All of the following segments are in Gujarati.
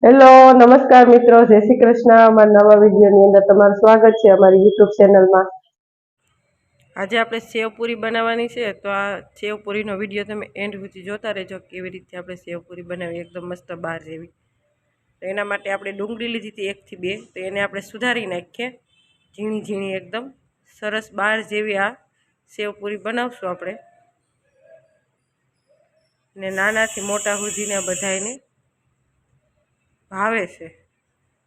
હેલો નમસ્કાર મિત્રો, જય શ્રી કૃષ્ણ। અમારા નવા વિડીયોની અંદર તમારું સ્વાગત છે અમારી યુટ્યુબ ચેનલમાં। આજે આપણે સેવપુરી બનાવવાની છે, તો આ સેવપુરીનો વિડીયો તમે એન્ડ સુધી જોતા રહેજો, કેવી રીતે આપણે સેવપુરી બનાવી એકદમ મસ્ત બહાર જેવી। તો એના માટે આપણે ડુંગળી લીધી હતી 1 થી 2, તો એને આપણે સુધારી નાખીએ ઝીણી ઝીણી, એકદમ સરસ બહાર જેવી આ સેવપુરી બનાવશું આપણે। ને નાનાથી મોટા સુધીને બધાને ભાવે છે,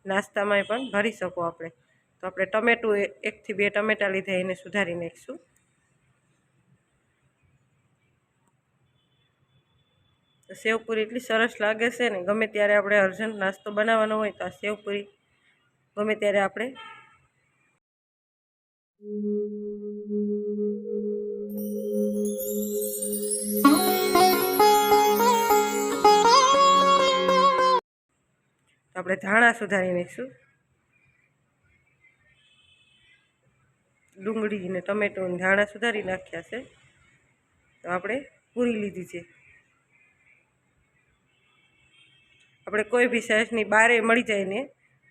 નાસ્તામાં પણ ભરી શકો આપણે। તો આપણે ટમેટું 1 થી 2 ટમેટા લીધા, એને સુધારી નાખીશું। તો સેવપુરી એટલી સરસ લાગે છે ને, ગમે ત્યારે આપણે અર્જન્ટ નાસ્તો બનાવવાનો હોય તો આ સેવપુરી ગમે ત્યારે આપણે ધાણા સુધારી નાખીશું। ડુંગળી ને ટમેટું ને ધાણા સુધારી નાખ્યા છે। તો આપણે પૂરી લીધી છે, આપણે કોઈ બી સાઈઝની બારે મળી જાય ને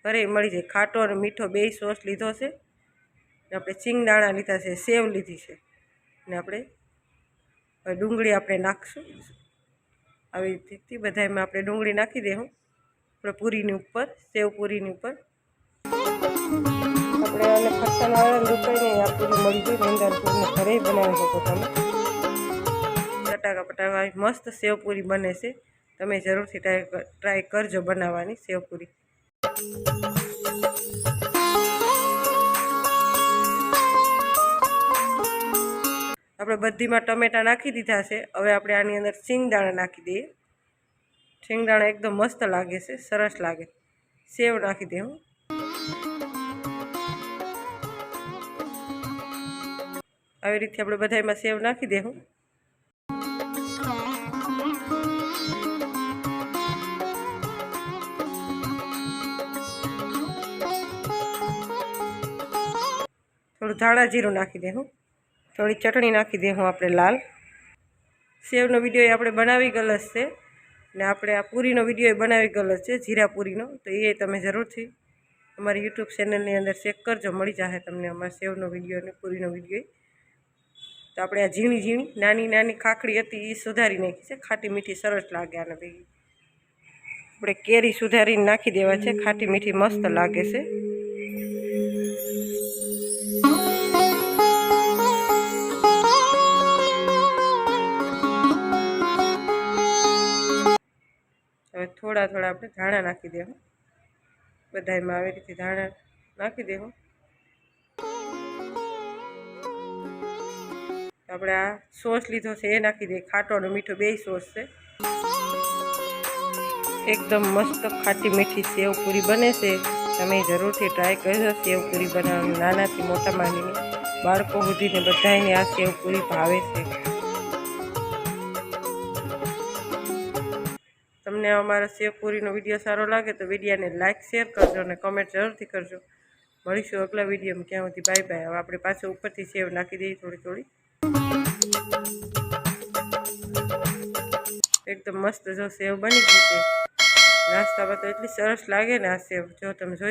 ઘરે મળી જાય, ખાટો અને મીઠો 2 સોસ લીધો છે। આપણે સિંગદાણા લીધા છે, સેવ લીધી છે, ને આપણે હવે ડુંગળી આપણે નાખશું આવી રીતે બધામાં આપણે ડુંગળી નાખી દઈશું આપણે પૂરીની ઉપર, સેવપુરીની ઉપર। આપણે આને ખટ્ટાના રૂપાઈને આ પૂરી મળી જાય, નિંદાપુરીને ઘરે બનાવી શકો તમે। ચટાકા મસ્ત સેવપુરી બને છે, તમે જરૂરથી ટ્રાય કરજો બનાવવાની સેવપુરી। આપણે બધીમાં ટમેટા નાખી દીધા છે, હવે આપણે આની અંદર સિંગદાણા નાખી દઈએ। સિંગદાણા એકદમ મસ્ત લાગે છે, સરસ લાગે। સેવ નાખી દઉં, આવી રીતે આપણે બધામાં સેવ નાખી દઉં। થોડું ધાણા જીરું નાખી દઉં, થોડી ચટણી નાખી દઉં આપણે લાલ। સેવનો વિડીયો આપણે બનાવી ગયેલો છે, ને આપણે આ પૂરીનો વિડીયો બનાવી ગયેલો છે જીરા પૂરીનો, તો એ તમે જરૂરથી અમારી યુટ્યુબ ચેનલની અંદર ચેક કરજો, મળી જશે તમને અમારા સેવનો વિડીયો અને પૂરીનો વિડીયો। તો આપણે આ ઝીણી ઝીણી નાની નાની ખાખડી હતી એ સુધારી નાખી છે, ખાટી મીઠી સરસ લાગે આને ભેગી। આપણે કેરી સુધારીને નાખી દેવા છે, ખાટી મીઠી મસ્ત લાગે છે। હવે થોડા થોડા આપણે ધાણા નાખી દેવું, બધામાં આવી રીતે ધાણા નાખી દેવું। આપણે આ સોસ લીધો છે એ નાખી દઈએ, ખાટો અને મીઠો 2 સોસ છે। એકદમ મસ્ત ખાટી મીઠી સેવપુરી બને છે, તમે જરૂરથી ટ્રાય કરજો સેવપુરી બનાવવાની। નાનાથી મોટા માંડીને બાળકો સુધીને બધાને આ સેવપુરી ભાવે છે। તમને અમારા સેવપુરીનો વિડીયો સારો લાગે તો વિડીયોને લાઇક શેર કરજો અને કમેન્ટ જરૂરથી કરજો। મળીશું અગલા વિડીયોમાં, ક્યાં સુધી બાય બાય। હવે આપણે પાછું ઉપરથી સેવ નાખી દઈએ થોડી થોડી, એકદમ મસ્ત જો સેવ બની ગઈ છે। નાસ્તામાં તો એટલી સરસ લાગે ને આ સેવ, જો તમે જોઈ